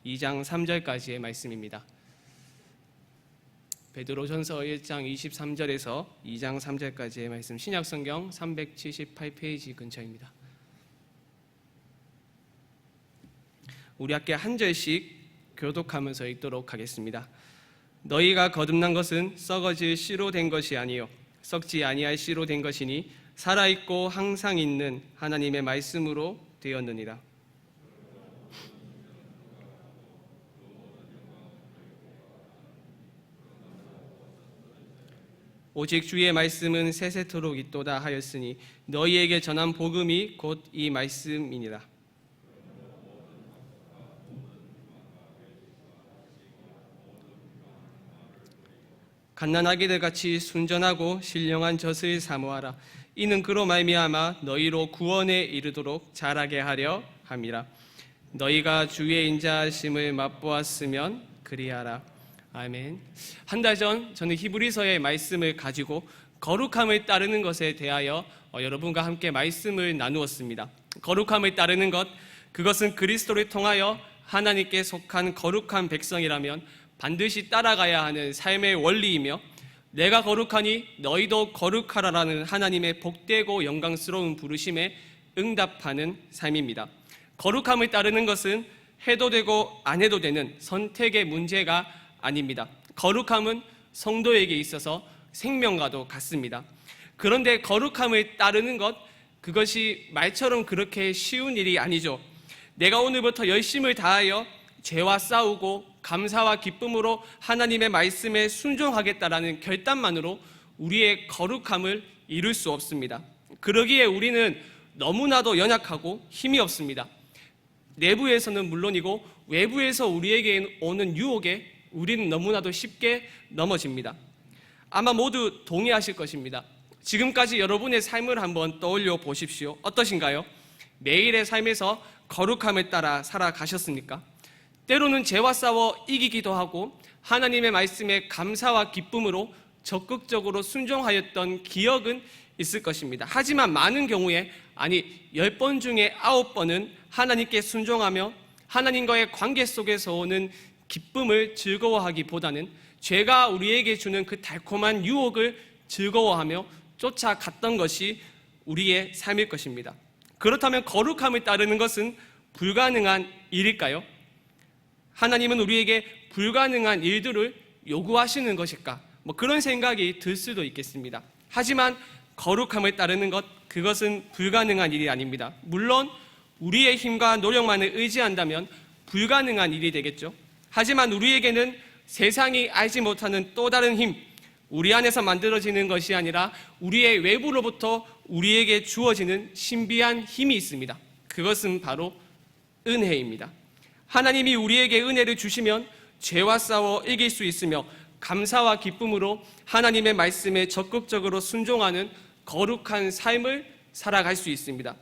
2장 3절까지의 말씀입니다. 베드로전서 1장 23절에서 2장 3절까지의 말씀, 신약성경 378페이지 근처입니다. 우리 함께 한 절씩 교독하면서 읽도록 하겠습니다. 너희가 거듭난 것은 썩어질 씨로 된 것이 아니요 썩지 아니할 씨로 된 것이니 살아있고 항상 있는 하나님의 말씀으로 되었느니라. 오직 주의 말씀은 세세토록 있도다 하였으니 너희에게 전한 복음이 곧 이 말씀이니라. 갓난아기들 같이 순전하고 신령한 젖을 사모하라. 이는 그로 말미암아 너희로 구원에 이르도록 자라게 하려 함이라. 너희가 주의 인자하심을 맛보았으면 그리하라. 아멘. 한 달 전 저는 히브리서의 말씀을 가지고 거룩함을 따르는 것에 대하여 여러분과 함께 말씀을 나누었습니다. 거룩함을 따르는 것, 그것은 그리스도를 통하여 하나님께 속한 거룩한 백성이라면 반드시 따라가야 하는 삶의 원리이며, 내가 거룩하니 너희도 거룩하라라는 하나님의 복되고 영광스러운 부르심에 응답하는 삶입니다. 거룩함을 따르는 것은 해도 되고 안 해도 되는 선택의 문제가 아닙니다. 거룩함은 성도에게 있어서 생명과도 같습니다. 그런데 거룩함을 따르는 것, 그것이 말처럼 그렇게 쉬운 일이 아니죠. 내가 오늘부터 열심을 다하여 죄와 싸우고 감사와 기쁨으로 하나님의 말씀에 순종하겠다라는 결단만으로 우리의 거룩함을 이룰 수 없습니다. 그러기에 우리는 너무나도 연약하고 힘이 없습니다. 내부에서는 물론이고 외부에서 우리에게 오는 유혹에 우리는 너무나도 쉽게 넘어집니다. 아마 모두 동의하실 것입니다. 지금까지 여러분의 삶을 한번 떠올려 보십시오. 어떠신가요? 매일의 삶에서 거룩함을 따라 살아가셨습니까? 때로는 죄와 싸워 이기기도 하고 하나님의 말씀에 감사와 기쁨으로 적극적으로 순종하였던 기억은 있을 것입니다. 하지만 많은 경우에, 아니 10번 중에 9번은 하나님께 순종하며 하나님과의 관계 속에서 오는 기쁨을 즐거워하기보다는 죄가 우리에게 주는 그 달콤한 유혹을 즐거워하며 쫓아갔던 것이 우리의 삶일 것입니다. 그렇다면 거룩함을 따르는 것은 불가능한 일일까요? 하나님은 우리에게 불가능한 일들을 요구하시는 것일까? 그런 생각이 들 수도 있겠습니다. 하지만 거룩함을 따르는 것, 그것은 불가능한 일이 아닙니다. 물론 우리의 힘과 노력만을 의지한다면 불가능한 일이 되겠죠. 하지만 우리에게는 세상이 알지 못하는 또 다른 힘, 우리 안에서 만들어지는 것이 아니라 우리의 외부로부터 우리에게 주어지는 신비한 힘이 있습니다. 그것은 바로 은혜입니다. 하나님이 우리에게 은혜를 주시면 죄와 싸워 이길 수 있으며 감사와 기쁨으로 하나님의 말씀에 적극적으로 순종하는 거룩한 삶을 살아갈 수 있습니다.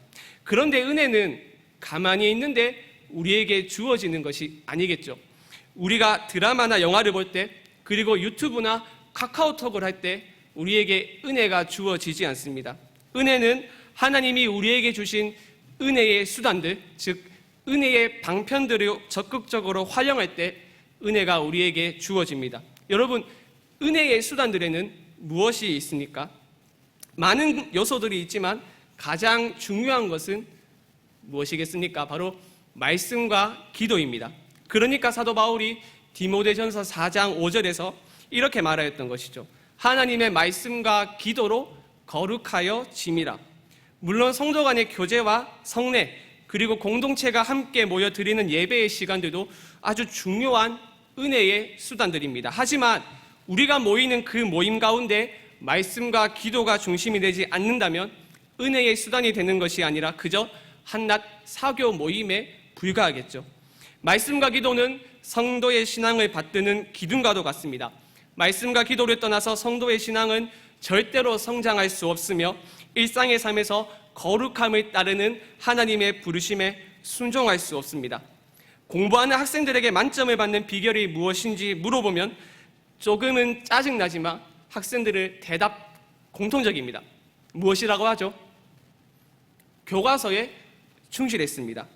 그런데 은혜는 가만히 있는데 우리에게 주어지는 것이 아니겠죠. 우리가 드라마나 영화를 볼 때, 그리고 유튜브나 카카오톡을 할 때 우리에게 은혜가 주어지지 않습니다. 은혜는 하나님이 우리에게 주신 은혜의 수단들, 즉 은혜의 방편들을 적극적으로 활용할 때 은혜가 우리에게 주어집니다. 여러분, 은혜의 수단들에는 무엇이 있습니까? 많은 요소들이 있지만 가장 중요한 것은 무엇이겠습니까? 바로 말씀과 기도입니다. 그러니까 사도 바울이 디모데전서 4장 5절에서 이렇게 말하였던 것이죠. 하나님의 말씀과 기도로 거룩하여 짐이라. 물론 성도 간의 교제와 성례, 그리고 공동체가 함께 모여 드리는 예배의 시간들도 아주 중요한 은혜의 수단들입니다. 하지만 우리가 모이는 그 모임 가운데 말씀과 기도가 중심이 되지 않는다면 은혜의 수단이 되는 것이 아니라 그저 한낱 사교 모임에 불과하겠죠. 말씀과 기도는 성도의 신앙을 받드는 기둥과도 같습니다. 말씀과 기도를 떠나서 성도의 신앙은 절대로 성장할 수 없으며 일상의 삶에서 거룩함을 따르는 하나님의 부르심에 순종할 수 없습니다. 공부하는 학생들에게 만점을 받는 비결이 무엇인지 물어보면 조금은 짜증나지만 학생들의 대답 공통적입니다. 무엇이라고 하죠? 교과서에 충실했습니다.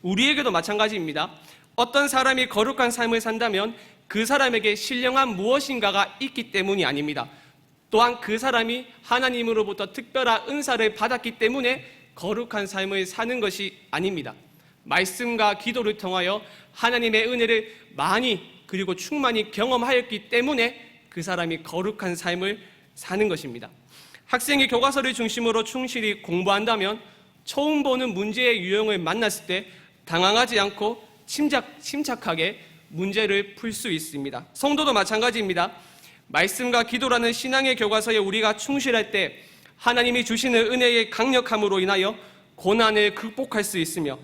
우리에게도 마찬가지입니다. 어떤 사람이 거룩한 삶을 산다면 그 사람에게 신령한 무엇인가가 있기 때문이 아닙니다. 또한 그 사람이 하나님으로부터 특별한 은사를 받았기 때문에 거룩한 삶을 사는 것이 아닙니다. 말씀과 기도를 통하여 하나님의 은혜를 많이 그리고 충만히 경험하였기 때문에 그 사람이 거룩한 삶을 사는 것입니다. 학생이 교과서를 중심으로 충실히 공부한다면 처음 보는 문제의 유형을 만났을 때 당황하지 않고 침착하게 문제를 풀 수 있습니다. 성도도 마찬가지입니다. 말씀과 기도라는 신앙의 교과서에 우리가 충실할 때 하나님이 주시는 은혜의 강력함으로 인하여 고난을 극복할 수 있으며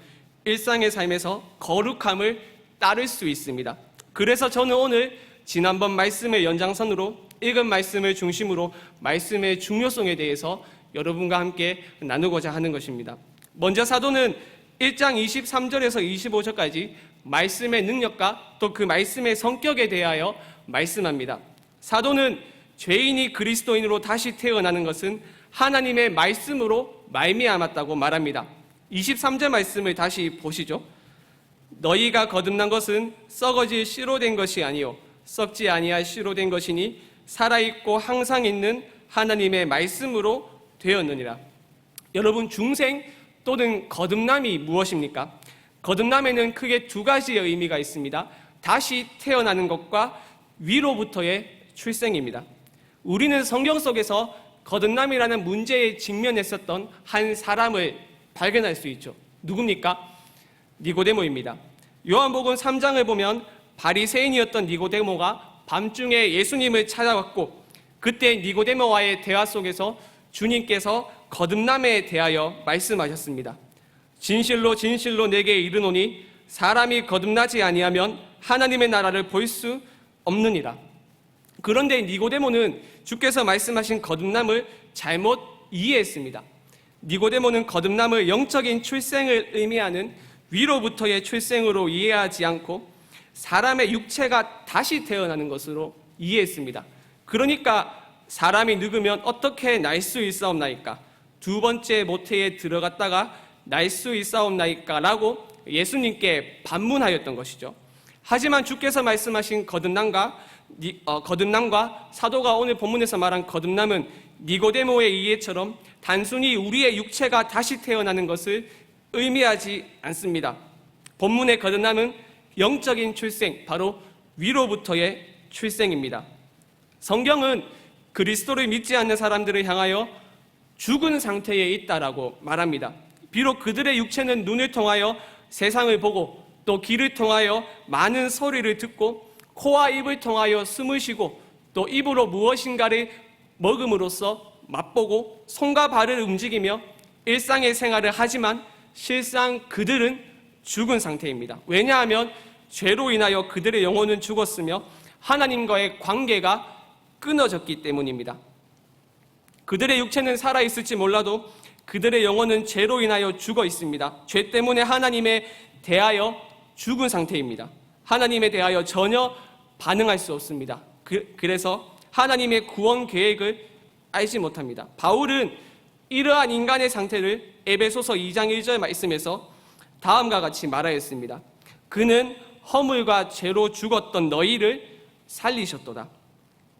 일상의 삶에서 거룩함을 따를 수 있습니다. 그래서 저는 오늘 지난번 말씀의 연장선으로 읽은 말씀을 중심으로 말씀의 중요성에 대해서 여러분과 함께 나누고자 하는 것입니다. 먼저 사도는 1장 23절에서 25절까지 말씀의 능력과 또 그 말씀의 성격에 대하여 말씀합니다. 사도는 죄인이 그리스도인으로 다시 태어나는 것은 하나님의 말씀으로 말미암았다고 말합니다. 23절 말씀을 다시 보시죠. 너희가 거듭난 것은 썩어질 씨로 된 것이 아니요 썩지 아니할 씨로 된 것이니 살아있고 항상 있는 하나님의 말씀으로 되었느니라. 여러분, 중생 또는 거듭남이 무엇입니까? 거듭남에는 크게 두 가지의 의미가 있습니다. 다시 태어나는 것과 위로부터의 출생입니다. 우리는 성경 속에서 거듭남이라는 문제에 직면했었던 한 사람을 발견할 수 있죠. 누굽니까? 니고데모입니다. 요한복음 3장을 보면 바리새인이었던 니고데모가 밤중에 예수님을 찾아왔고 그때 니고데모와의 대화 속에서 주님께서 거듭남에 대하여 말씀하셨습니다. 진실로 진실로 내게 이르노니 사람이 거듭나지 아니하면 하나님의 나라를 볼 수 없느니라. 그런데 니고데모는 주께서 말씀하신 거듭남을 잘못 이해했습니다. 니고데모는 거듭남을 영적인 출생을 의미하는 위로부터의 출생으로 이해하지 않고 사람의 육체가 다시 태어나는 것으로 이해했습니다. 그러니까 사람이 늙으면 어떻게 날 수 있사옵나이까? 두 번째 모태에 들어갔다가 날 수 있사옵나이까? 라고 예수님께 반문하였던 것이죠. 하지만 주께서 말씀하신 거듭남과 사도가 오늘 본문에서 말한 거듭남은 니고데모의 이해처럼 단순히 우리의 육체가 다시 태어나는 것을 의미하지 않습니다. 본문의 거듭남은 영적인 출생, 바로 위로부터의 출생입니다. 성경은 그리스도를 믿지 않는 사람들을 향하여 죽은 상태에 있다라고 말합니다. 비록 그들의 육체는 눈을 통하여 세상을 보고 또 귀를 통하여 많은 소리를 듣고 코와 입을 통하여 숨을 쉬고 또 입으로 무엇인가를 먹음으로써 맛보고 손과 발을 움직이며 일상의 생활을 하지만 실상 그들은 죽은 상태입니다. 왜냐하면 죄로 인하여 그들의 영혼은 죽었으며 하나님과의 관계가 끊어졌기 때문입니다. 그들의 육체는 살아있을지 몰라도 그들의 영혼은 죄로 인하여 죽어 있습니다. 죄 때문에 하나님에 대하여 죽은 상태입니다. 하나님에 대하여 전혀 반응할 수 없습니다. 그래서 하나님의 구원 계획을 알지 못합니다. 바울은 이러한 인간의 상태를 에베소서 2장 1절 말씀에서 다음과 같이 말하였습니다. 그는 허물과 죄로 죽었던 너희를 살리셨도다.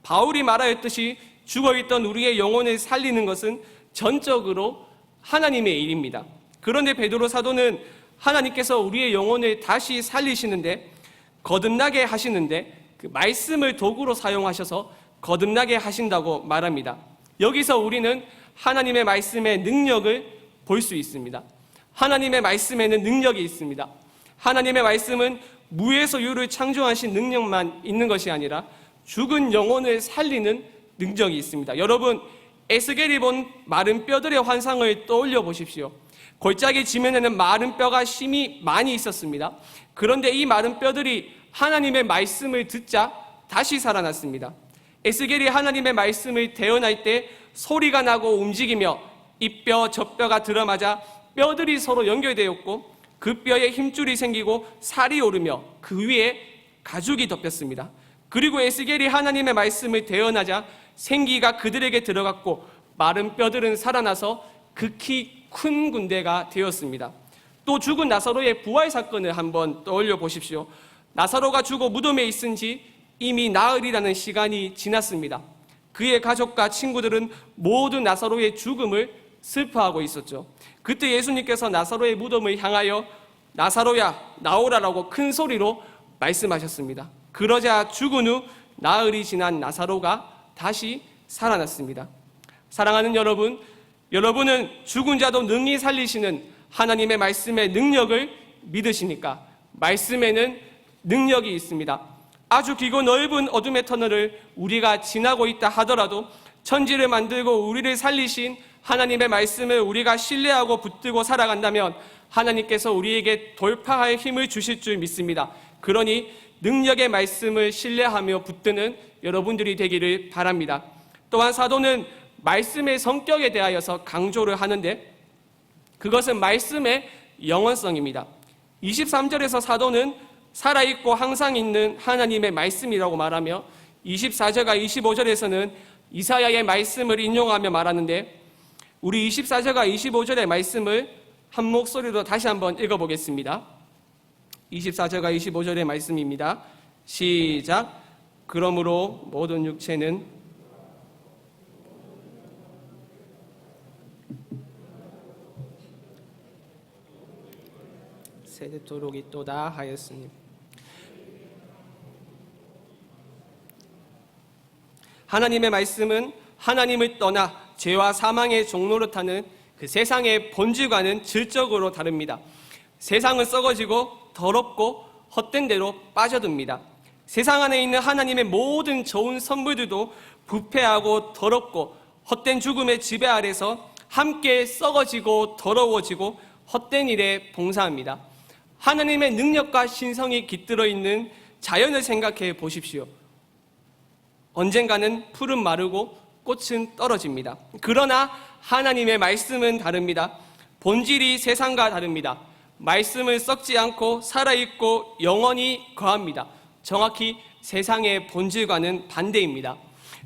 바울이 말하였듯이 죽어있던 우리의 영혼을 살리는 것은 전적으로 하나님의 일입니다. 그런데 베드로 사도는 하나님께서 우리의 영혼을 다시 살리시는데 거듭나게 하시는데 그 말씀을 도구로 사용하셔서 거듭나게 하신다고 말합니다. 여기서 우리는 하나님의 말씀의 능력을 볼 수 있습니다. 하나님의 말씀에는 능력이 있습니다. 하나님의 말씀은 무에서 유를 창조하신 능력만 있는 것이 아니라 죽은 영혼을 살리는 능력이 있습니다. 여러분, 에스겔이 본 마른 뼈들의 환상을 떠올려 보십시오. 골짜기 지면에는 마른 뼈가 심히 많이 있었습니다. 그런데 이 마른 뼈들이 하나님의 말씀을 듣자 다시 살아났습니다. 에스겔이 하나님의 말씀을 대언할 때 소리가 나고 움직이며 이 뼈 저 뼈가 들어맞아 뼈들이 서로 연결되었고 그 뼈에 힘줄이 생기고 살이 오르며 그 위에 가죽이 덮였습니다. 그리고 에스겔이 하나님의 말씀을 대언하자 생기가 그들에게 들어갔고 마른 뼈들은 살아나서 극히 큰 군대가 되었습니다. 또 죽은 나사로의 부활 사건을 한번 떠올려 보십시오. 나사로가 죽어 무덤에 있은 지 이미 나흘이라는 시간이 지났습니다. 그의 가족과 친구들은 모두 나사로의 죽음을 슬퍼하고 있었죠. 그때 예수님께서 나사로의 무덤을 향하여 나사로야 나오라라고 큰 소리로 말씀하셨습니다. 그러자 죽은 후 나흘이 지난 나사로가 다시 살아났습니다. 사랑하는 여러분, 여러분은 죽은 자도 능히 살리시는 하나님의 말씀의 능력을 믿으십니까? 말씀에는 능력이 있습니다. 아주 길고 넓은 어둠의 터널을 우리가 지나고 있다 하더라도 천지를 만들고 우리를 살리신 하나님의 말씀을 우리가 신뢰하고 붙들고 살아간다면 하나님께서 우리에게 돌파할 힘을 주실 줄 믿습니다. 그러니 능력의 말씀을 신뢰하며 붙드는 여러분들이 되기를 바랍니다. 또한 사도는 말씀의 성격에 대하여서 강조를 하는데 그것은 말씀의 영원성입니다. 23절에서 사도는 살아있고 항상 있는 하나님의 말씀이라고 말하며 24절과 25절에서는 이사야의 말씀을 인용하며 말하는데 우리 24절과 25절의 말씀을 한 목소리로 다시 한번 읽어보겠습니다. 24절과 25절의 말씀입니다. 시작. 그러므로 모든 육체는 세대토록 있도다 하였으니 하나님의 말씀은 하나님을 떠나 죄와 사망의 종노릇하는 그 세상의 본질과는 질적으로 다릅니다. 세상은 썩어지고 더럽고 헛된 대로 빠져듭니다. 세상 안에 있는 하나님의 모든 좋은 선물들도 부패하고 더럽고 헛된 죽음의 지배 아래서 함께 썩어지고 더러워지고 헛된 일에 봉사합니다. 하나님의 능력과 신성이 깃들어 있는 자연을 생각해 보십시오. 언젠가는 풀은 마르고 꽃은 떨어집니다. 그러나 하나님의 말씀은 다릅니다. 본질이 세상과 다릅니다. 말씀은 썩지 않고 살아있고 영원히 거합니다. 정확히 세상의 본질과는 반대입니다.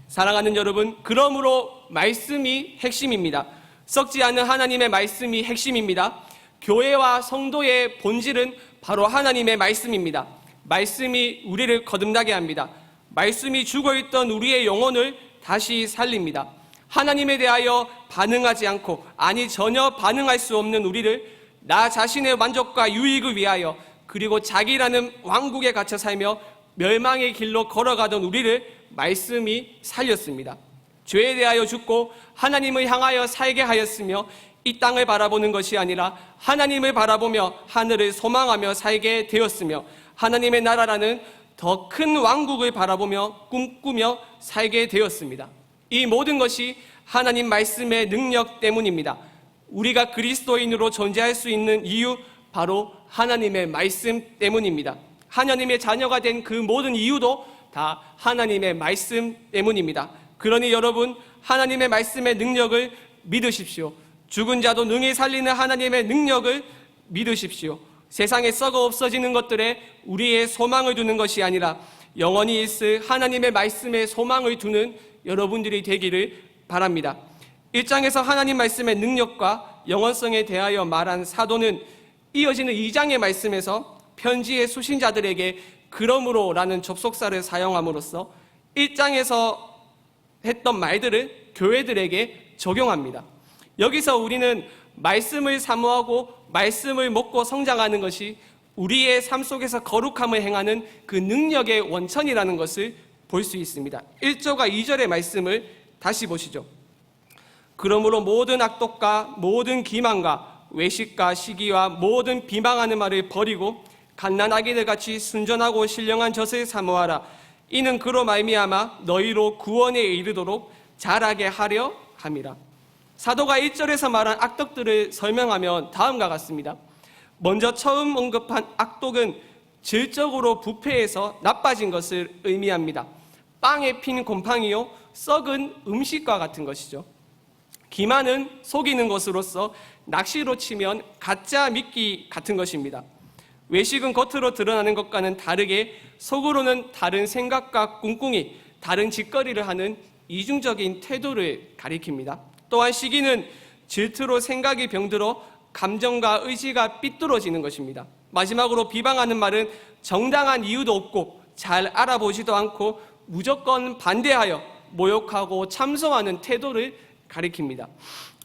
사랑하는 여러분, 그러므로 말씀이 핵심입니다. 썩지 않는 하나님의 말씀이 핵심입니다. 교회와 성도의 본질은 바로 하나님의 말씀입니다. 말씀이 우리를 거듭나게 합니다. 말씀이 죽어있던 우리의 영혼을 다시 살립니다. 하나님에 대하여 반응하지 않고, 아니 전혀 반응할 수 없는 우리를 나 자신의 만족과 유익을 위하여, 그리고 자기라는 왕국에 갇혀 살며 멸망의 길로 걸어가던 우리를 말씀이 살렸습니다. 죄에 대하여 죽고 하나님을 향하여 살게 하였으며 이 땅을 바라보는 것이 아니라 하나님을 바라보며 하늘을 소망하며 살게 되었으며 하나님의 나라라는 더 큰 왕국을 바라보며 꿈꾸며 살게 되었습니다. 이 모든 것이 하나님 말씀의 능력 때문입니다. 우리가 그리스도인으로 존재할 수 있는 이유, 바로 하나님의 말씀 때문입니다. 하나님의 자녀가 된 그 모든 이유도 다 하나님의 말씀 때문입니다. 그러니 여러분, 하나님의 말씀의 능력을 믿으십시오. 죽은 자도 능히 살리는 하나님의 능력을 믿으십시오. 세상에 썩어 없어지는 것들에 우리의 소망을 두는 것이 아니라 영원히 있을 하나님의 말씀에 소망을 두는 여러분들이 되기를 바랍니다. 1장에서 하나님 말씀의 능력과 영원성에 대하여 말한 사도는 이어지는 2장의 말씀에서 편지의 수신자들에게 그러므로라는 접속사를 사용함으로써 1장에서 했던 말들을 교회들에게 적용합니다. 여기서 우리는 말씀을 사모하고 말씀을 먹고 성장하는 것이 우리의 삶 속에서 거룩함을 행하는 그 능력의 원천이라는 것을 볼 수 있습니다. 1절과 2절의 말씀을 다시 보시죠. 그러므로 모든 악독과 모든 기만과 외식과 시기와 모든 비방하는 말을 버리고 갓난아기들 같이 순전하고 신령한 젖을 사모하라. 이는 그로 말미암아 너희로 구원에 이르도록 자라게 하려 함이라. 사도가 1절에서 말한 악독들을 설명하면 다음과 같습니다. 먼저 처음 언급한 악독은 질적으로 부패해서 나빠진 것을 의미합니다. 빵에 핀 곰팡이요 썩은 음식과 같은 것이죠. 기만은 속이는 것으로서 낚시로 치면 가짜 미끼 같은 것입니다. 외식은 겉으로 드러나는 것과는 다르게 속으로는 다른 생각과 꿍꿍이, 다른 짓거리를 하는 이중적인 태도를 가리킵니다. 또한 시기는 질투로 생각이 병들어 감정과 의지가 삐뚤어지는 것입니다. 마지막으로 비방하는 말은 정당한 이유도 없고 잘 알아보지도 않고 무조건 반대하여 모욕하고 참소하는 태도를 가리킵니다.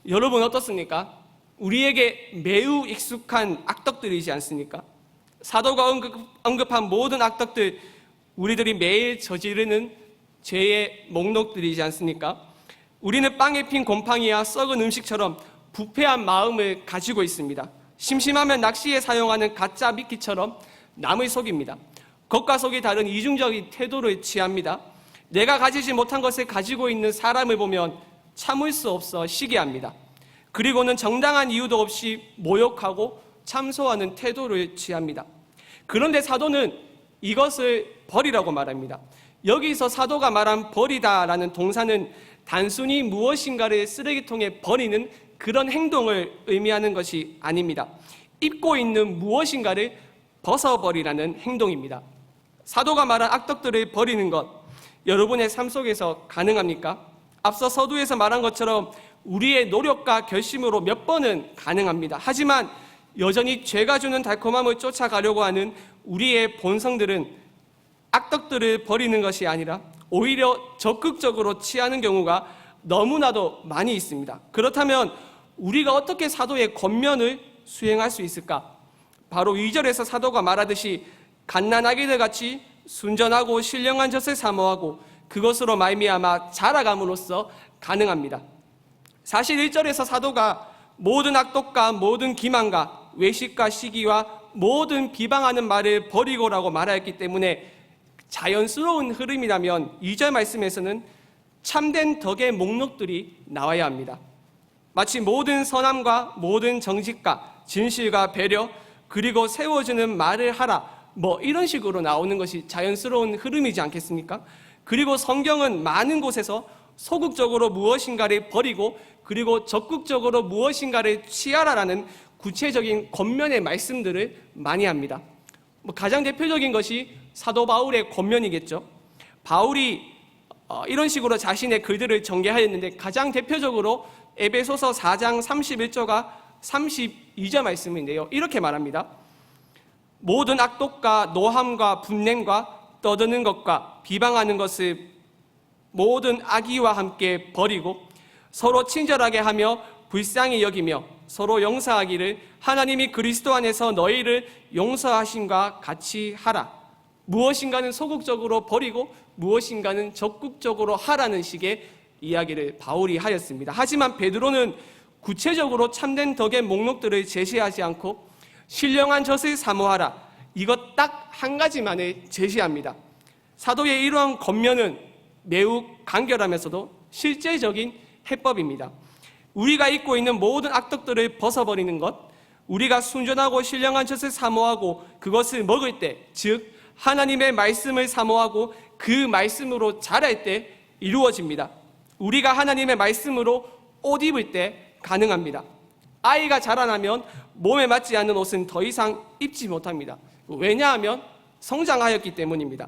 여러분 어떻습니까? 우리에게 매우 익숙한 악덕들이지 않습니까? 사도가 언급한 모든 악덕들, 우리들이 매일 저지르는 죄의 목록들이지 않습니까? 우리는 빵에 핀 곰팡이와 썩은 음식처럼 부패한 마음을 가지고 있습니다. 심심하면 낚시에 사용하는 가짜 미끼처럼 남을 속입니다. 겉과 속이 다른 이중적인 태도를 취합니다. 내가 가지지 못한 것을 가지고 있는 사람을 보면 참을 수 없어 시기합니다. 그리고는 정당한 이유도 없이 모욕하고 참소하는 태도를 취합니다. 그런데 사도는 이것을 버리라고 말합니다. 여기서 사도가 말한 버리다라는 동사는 단순히 무엇인가를 쓰레기통에 버리는 그런 행동을 의미하는 것이 아닙니다. 입고 있는 무엇인가를 벗어버리라는 행동입니다. 사도가 말한 악덕들을 버리는 것, 여러분의 삶 속에서 가능합니까? 앞서 서두에서 말한 것처럼 우리의 노력과 결심으로 몇 번은 가능합니다. 하지만 여전히 죄가 주는 달콤함을 쫓아가려고 하는 우리의 본성들은 악덕들을 버리는 것이 아니라 오히려 적극적으로 취하는 경우가 너무나도 많이 있습니다. 그렇다면 우리가 어떻게 사도의 권면을 수행할 수 있을까? 바로 2절에서 사도가 말하듯이 갓난아기들 같이 순전하고 신령한 젖을 사모하고 그것으로 말미암아 자라감으로써 가능합니다. 사실 1절에서 사도가 모든 악독과 모든 기만과 외식과 시기와 모든 비방하는 말을 버리고라고 말하였기 때문에 자연스러운 흐름이라면 2절 말씀에서는 참된 덕의 목록들이 나와야 합니다. 마치 모든 선함과 모든 정직과 진실과 배려 그리고 세워주는 말을 하라 이런 식으로 나오는 것이 자연스러운 흐름이지 않겠습니까? 그리고 성경은 많은 곳에서 소극적으로 무엇인가를 버리고 그리고 적극적으로 무엇인가를 취하라라는 구체적인 권면의 말씀들을 많이 합니다. 가장 대표적인 것이 사도 바울의 권면이겠죠. 바울이 이런 식으로 자신의 글들을 전개하였는데 가장 대표적으로 에베소서 4장 31절과 32절 말씀인데요. 이렇게 말합니다. 모든 악독과 노함과 분냄과 떠드는 것과 비방하는 것을 모든 악의와 함께 버리고 서로 친절하게 하며 불쌍히 여기며 서로 용서하기를 하나님이 그리스도 안에서 너희를 용서하심과 같이 하라. 무엇인가는 소극적으로 버리고 무엇인가는 적극적으로 하라는 식의 이야기를 바울이 하였습니다. 하지만 베드로는 구체적으로 참된 덕의 목록들을 제시하지 않고 신령한 젖을 사모하라. 이것 딱 한 가지만을 제시합니다. 사도의 이러한 권면은 매우 간결하면서도 실제적인 해법입니다. 우리가 입고 있는 모든 악덕들을 벗어버리는 것, 우리가 순전하고 신령한 젖을 사모하고 그것을 먹을 때, 즉 하나님의 말씀을 사모하고 그 말씀으로 자랄 때 이루어집니다. 우리가 하나님의 말씀으로 옷 입을 때 가능합니다. 아이가 자라나면 몸에 맞지 않는 옷은 더 이상 입지 못합니다. 왜냐하면 성장하였기 때문입니다.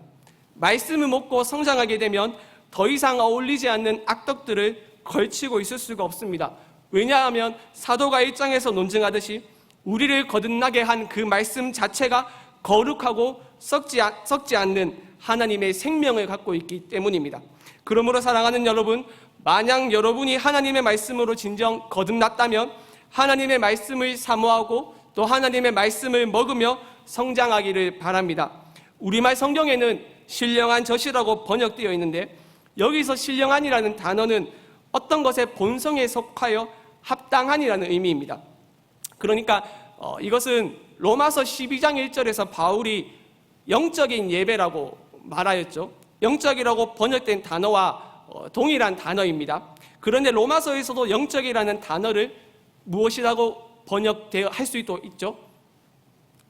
말씀을 먹고 성장하게 되면 더 이상 어울리지 않는 악덕들을 걸치고 있을 수가 없습니다. 왜냐하면 사도가 1장에서 논증하듯이 우리를 거듭나게 한 그 말씀 자체가 거룩하고 썩지 않는 하나님의 생명을 갖고 있기 때문입니다. 그러므로 사랑하는 여러분, 만약 여러분이 하나님의 말씀으로 진정 거듭났다면 하나님의 말씀을 사모하고 또 하나님의 말씀을 먹으며 성장하기를 바랍니다. 우리말 성경에는 신령한 젖이라고 번역되어 있는데 여기서 신령한이라는 단어는 어떤 것의 본성에 속하여 합당한이라는 의미입니다. 그러니까 이것은 로마서 12장 1절에서 바울이 영적인 예배라고 말하였죠. 영적이라고 번역된 단어와 동일한 단어입니다. 그런데 로마서에서도 영적이라는 단어를 무엇이라고 번역되어 할 수도 있죠.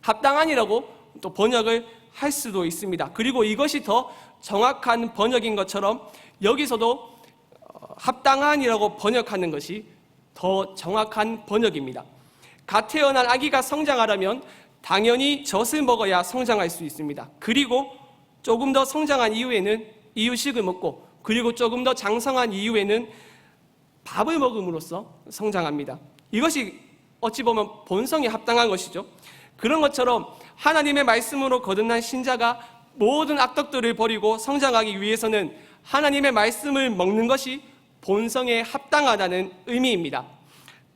합당한이라고 또 번역을 할 수도 있습니다. 그리고 이것이 더 정확한 번역인 것처럼 여기서도 합당한이라고 번역하는 것이 더 정확한 번역입니다. 갓 태어난 아기가 성장하려면 당연히 젖을 먹어야 성장할 수 있습니다. 그리고 조금 더 성장한 이후에는 이유식을 먹고 그리고 조금 더 장성한 이후에는 밥을 먹음으로써 성장합니다. 이것이 어찌 보면 본성에 합당한 것이죠. 그런 것처럼 하나님의 말씀으로 거듭난 신자가 모든 악덕들을 버리고 성장하기 위해서는 하나님의 말씀을 먹는 것이 본성에 합당하다는 의미입니다.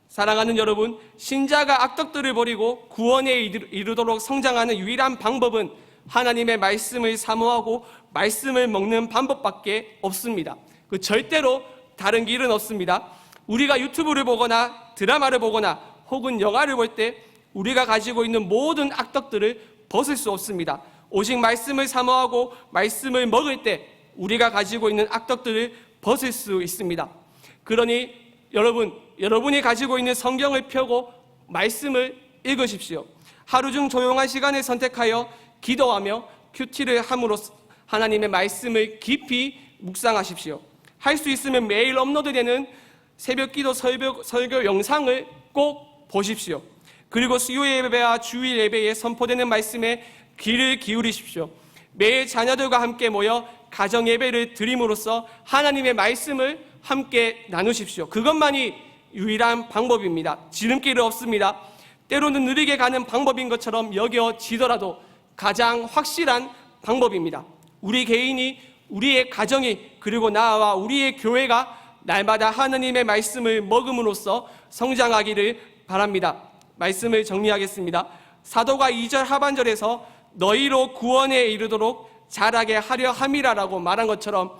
사랑하는 여러분, 신자가 악덕들을 버리고 구원에 이르도록 성장하는 유일한 방법은 하나님의 말씀을 사모하고 말씀을 먹는 방법밖에 없습니다. 절대로 다른 길은 없습니다. 우리가 유튜브를 보거나 드라마를 보거나 혹은 영화를 볼 때 우리가 가지고 있는 모든 악덕들을 벗을 수 없습니다. 오직 말씀을 사모하고 말씀을 먹을 때 우리가 가지고 있는 악덕들을 벗을 수 있습니다. 그러니 여러분이 가지고 있는 성경을 펴고 말씀을 읽으십시오. 하루 중 조용한 시간을 선택하여 기도하며 큐티를 함으로써 하나님의 말씀을 깊이 묵상하십시오. 할 수 있으면 매일 업로드되는 새벽기도 설교 영상을 꼭 보십시오. 그리고 수요 예배와 주일 예배에 선포되는 말씀에 귀를 기울이십시오. 매일 자녀들과 함께 모여 가정 예배를 드림으로써 하나님의 말씀을 함께 나누십시오. 그것만이 유일한 방법입니다. 지름길은 없습니다. 때로는 느리게 가는 방법인 것처럼 여겨지더라도 가장 확실한 방법입니다. 우리 개인이, 우리의 가정이, 그리고 나와 우리의 교회가 날마다 하나님의 말씀을 먹음으로써 성장하기를 바랍니다. 말씀을 정리하겠습니다. 사도가 2절 하반절에서 너희로 구원에 이르도록 자라게 하려 함이라라고 말한 것처럼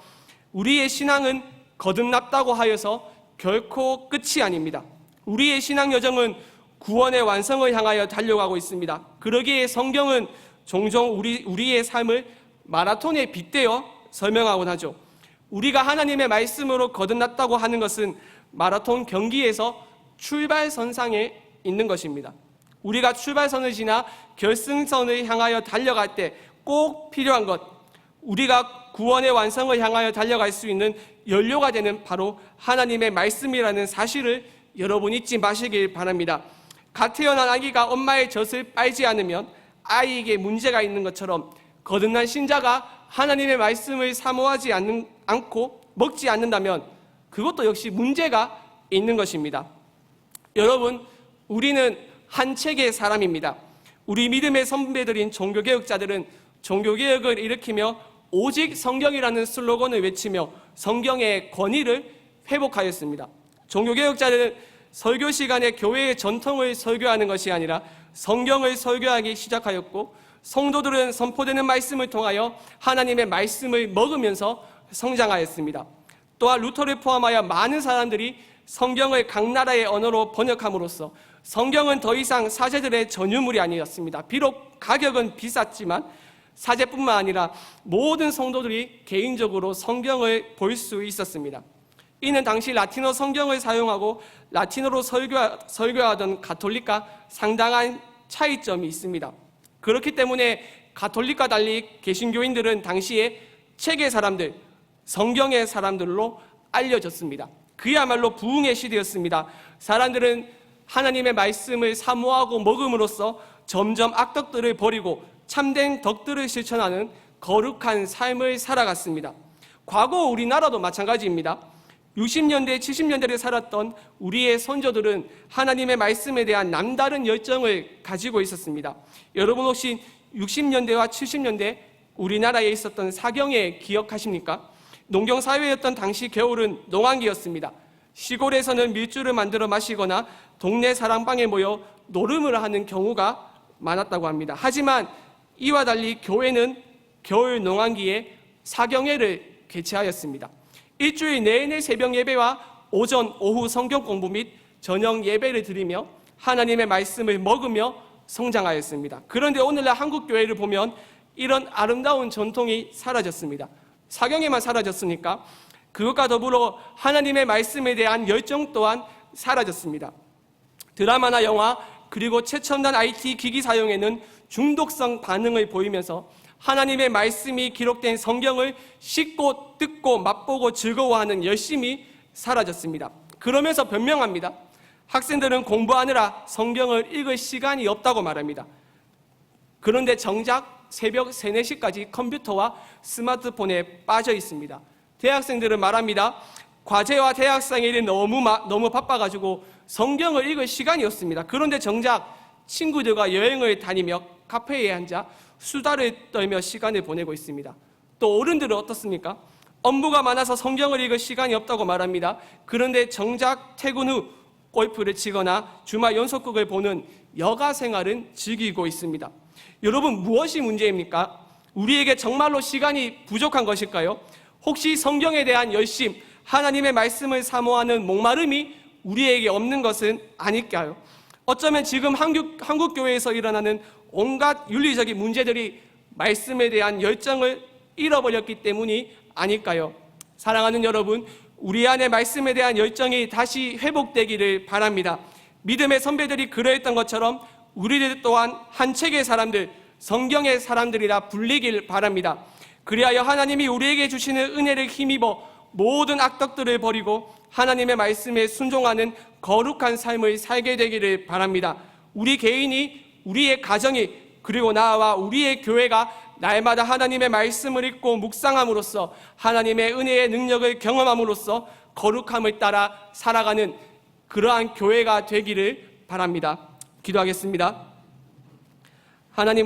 우리의 신앙은 거듭났다고 하여서 결코 끝이 아닙니다. 우리의 신앙 여정은 구원의 완성을 향하여 달려가고 있습니다. 그러기에 성경은 종종 우리의 삶을 마라톤에 빗대어 설명하곤 하죠. 우리가 하나님의 말씀으로 거듭났다고 하는 것은 마라톤 경기에서 출발선상에 있는 것입니다. 우리가 출발선을 지나 결승선을 향하여 달려갈 때 꼭 필요한 것, 우리가 구원의 완성을 향하여 달려갈 수 있는 연료가 되는 바로 하나님의 말씀이라는 사실을 여러분 잊지 마시길 바랍니다. 갓 태어난 아기가 엄마의 젖을 빨지 않으면 아이에게 문제가 있는 것처럼 거듭난 신자가 하나님의 말씀을 사모하지 않고 먹지 않는다면 그것도 역시 문제가 있는 것입니다. 여러분, 우리는 한 책의 사람입니다. 우리 믿음의 선배들인 종교개혁자들은 종교개혁을 일으키며 오직 성경이라는 슬로건을 외치며 성경의 권위를 회복하였습니다. 종교개혁자들은 설교 시간에 교회의 전통을 설교하는 것이 아니라 성경을 설교하기 시작하였고, 성도들은 선포되는 말씀을 통하여 하나님의 말씀을 먹으면서 성장하였습니다. 또한 루터를 포함하여 많은 사람들이 성경을 각 나라의 언어로 번역함으로써 성경은 더 이상 사제들의 전유물이 아니었습니다. 비록 가격은 비쌌지만 사제뿐만 아니라 모든 성도들이 개인적으로 성경을 볼 수 있었습니다. 이는 당시 라틴어 성경을 사용하고 라틴어로 설교하던 가톨릭과 상당한 차이점이 있습니다. 그렇기 때문에 가톨릭과 달리 개신교인들은 당시에 책의 사람들, 성경의 사람들로 알려졌습니다. 그야말로 부흥의 시대였습니다. 사람들은 하나님의 말씀을 사모하고 먹음으로써 점점 악덕들을 버리고 참된 덕들을 실천하는 거룩한 삶을 살아갔습니다. 과거 우리나라도 마찬가지입니다. 60년대, 70년대를 살았던 우리의 선조들은 하나님의 말씀에 대한 남다른 열정을 가지고 있었습니다. 여러분 혹시 60년대와 70년대 우리나라에 있었던 사경에 기억하십니까? 농경사회였던 당시 겨울은 농한기였습니다. 시골에서는 밀주를 만들어 마시거나 동네 사랑방에 모여 노름을 하는 경우가 많았다고 합니다. 하지만 이와 달리 교회는 겨울 농한기에 사경회를 개최하였습니다. 일주일 내내 새벽 예배와 오전, 오후 성경 공부 및 저녁 예배를 드리며 하나님의 말씀을 먹으며 성장하였습니다. 그런데 오늘날 한국 교회를 보면 이런 아름다운 전통이 사라졌습니다. 사경회만 사라졌으니까 그것과 더불어 하나님의 말씀에 대한 열정 또한 사라졌습니다. 드라마나 영화 그리고 최첨단 IT 기기 사용에는 중독성 반응을 보이면서 하나님의 말씀이 기록된 성경을 씻고 뜯고 맛보고 즐거워하는 열심이 사라졌습니다. 그러면서 변명합니다. 학생들은 공부하느라 성경을 읽을 시간이 없다고 말합니다. 그런데 정작 새벽 3, 4시까지 컴퓨터와 스마트폰에 빠져 있습니다. 대학생들은 말합니다. 과제와 대학생의 일이 너무 바빠가지고 성경을 읽을 시간이 없습니다. 그런데 정작 친구들과 여행을 다니며 카페에 앉아 수다를 떨며 시간을 보내고 있습니다. 또 어른들은 어떻습니까? 업무가 많아서 성경을 읽을 시간이 없다고 말합니다. 그런데 정작 퇴근 후 골프를 치거나 주말 연속극을 보는 여가 생활은 즐기고 있습니다. 여러분, 무엇이 문제입니까? 우리에게 정말로 시간이 부족한 것일까요? 혹시 성경에 대한 열심, 하나님의 말씀을 사모하는 목마름이 우리에게 없는 것은 아닐까요? 어쩌면 지금 한국 교회에서 일어나는 온갖 윤리적인 문제들이 말씀에 대한 열정을 잃어버렸기 때문이 아닐까요? 사랑하는 여러분, 우리 안에 말씀에 대한 열정이 다시 회복되기를 바랍니다. 믿음의 선배들이 그러했던 것처럼 우리들 또한 한 책의 사람들, 성경의 사람들이라 불리길 바랍니다. 그리하여 하나님이 우리에게 주시는 은혜를 힘입어 모든 악덕들을 버리고 하나님의 말씀에 순종하는 거룩한 삶을 살게 되기를 바랍니다. 우리 개인이, 우리의 가정이, 그리고 나와 우리의 교회가 날마다 하나님의 말씀을 읽고 묵상함으로써 하나님의 은혜의 능력을 경험함으로써 거룩함을 따라 살아가는 그러한 교회가 되기를 바랍니다. 기도하겠습니다. 하나님,